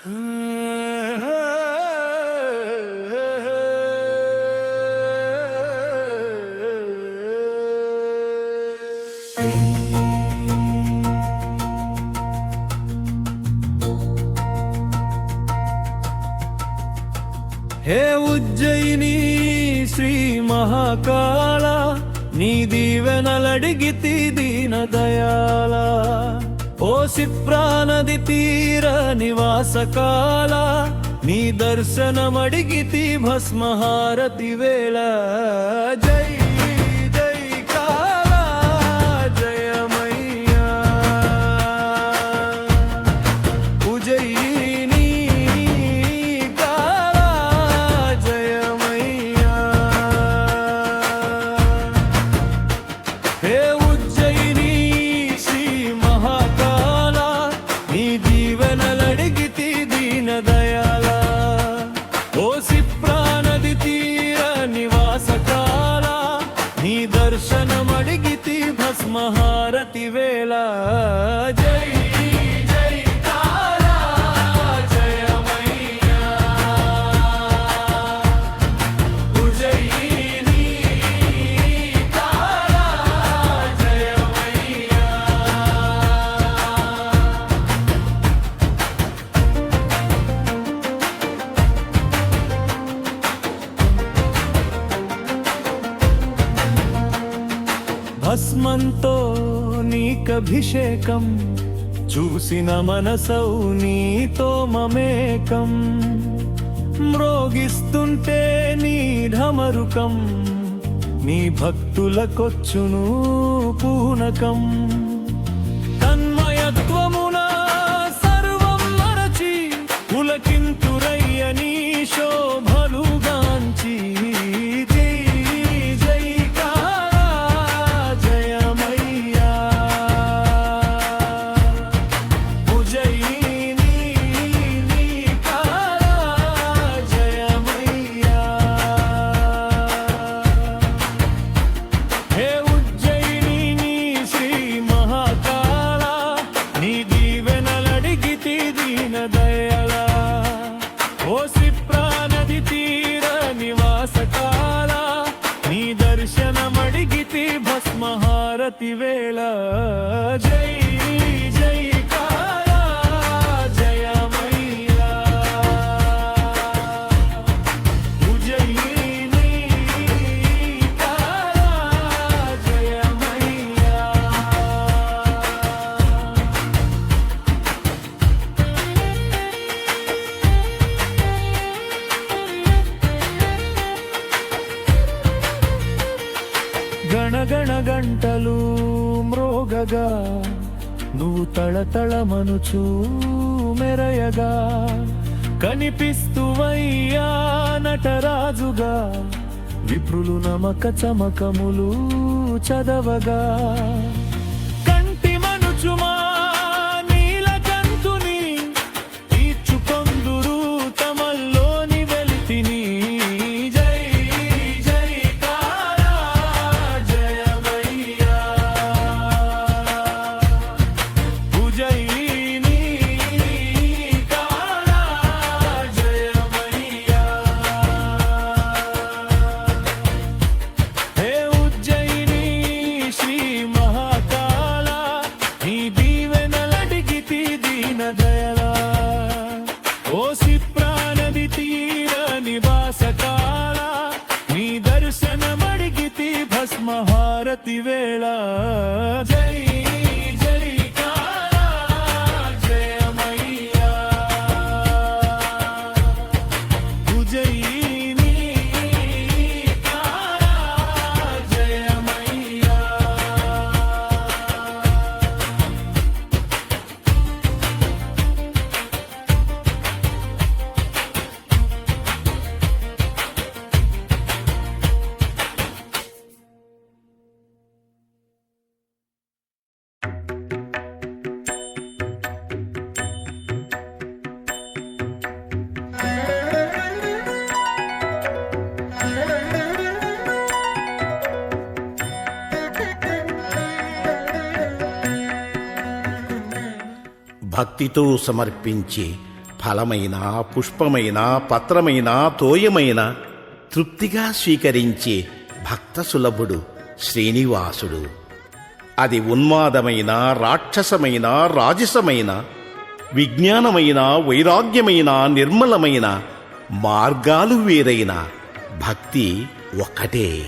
హే ఉజ్జయిని శ్రీ మహాకాళ, నీ దీవెనలడిగితి దీన దయాళ. ఓ సిప్రానది తీర నివాసకాల, నీ దర్శనమడిగితి భస్మహారతి వేళ. జై జై కాళ జయమయ్యా, ఉజ్జయిని కాళ జయమయ్యా. హే ఉజ్జయిని శ్రీ మహాకాళ, నీ దీవెనలడిగితి దీన దయాళ. ఓ సిప్రానది తీర నివాసకాల, నీ దర్శనమడిగితి భస్మహారతి వేళ. జై జై కాళ జయమయ్యా, ఉజ్జయిని కాళ జయమయ్యా. భస్మంతో నీకభిషేకం, చూసిన మనసౌ నీతో మమేకం. మ్రోగిస్తుంటే నీ ఢమరుకం, నీ భక్తులకొచ్చును పూనకం. తన్మయత్వమున సర్వం మరచి, పులకింతురయ్య నీ శోభలుగాంచి. జై జై కాళ జయమయ్యా, ఉజ్జయిని నీ కాళ జయమయ్యా. హే ఉజ్జయిని నీ శ్రీ మహాకాళ, నీ దీవెనలడిగితి దీన దయాళ. ఓ సిప్రానది తీర నివాసకాల, నీ దర్శనమడిగితి భస్మహారతి వేళ. జై జై కాళ జయమయ్యా, ఉజ్జయిని కాళ జయమయ్యా. గణగణ గంటలు మ్రోగగా, నువ్వు తళతళమనుచూ మెరయగా. కనిపిస్తువయ్యా నటరాజుగా, విప్రులు నమక చమకములు చదవగా. కంటి మనుచుమా నీలకంతుని, తీర్చుకొందురు తమల్లోని వెలితిని. జై జై కాళ జయమయ్యా, ఉజ్జయిని కాళ జయమయ్యా. హే ఉజ్జయిని శ్రీ మహాకాళ, నీ దీవెనలడిగితి దీన దయాళ. ఓ సిప్రానది తీర నివాసకాల, నీ దర్శనమడిగితి భస్మహారతి వేళ. జై జై కాళ జయమయ్యా, ఉజ్జయిని కాళ జయమయ్యా. భక్తితో సమర్పించే ఫలమైన, పుష్పమైన, పత్రమైన, తోయమైన తృప్తిగా స్వీకరించే భక్త సులభుడు శ్రీనివాసుడు. అది ఉన్మాదమైన, రాక్షసమైన, రాజసమైన, విజ్ఞానమైన, వైరాగ్యమైన, నిర్మలమైన, మార్గాలు వేరైన భక్తి ఒక్కటే.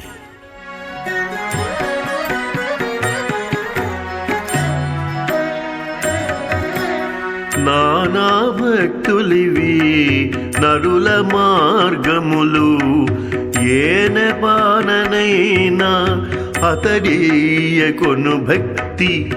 నానా భక్తులివి నరుల మార్గములు, ఏన బాననైనా అతడీయ కొను భక్తి.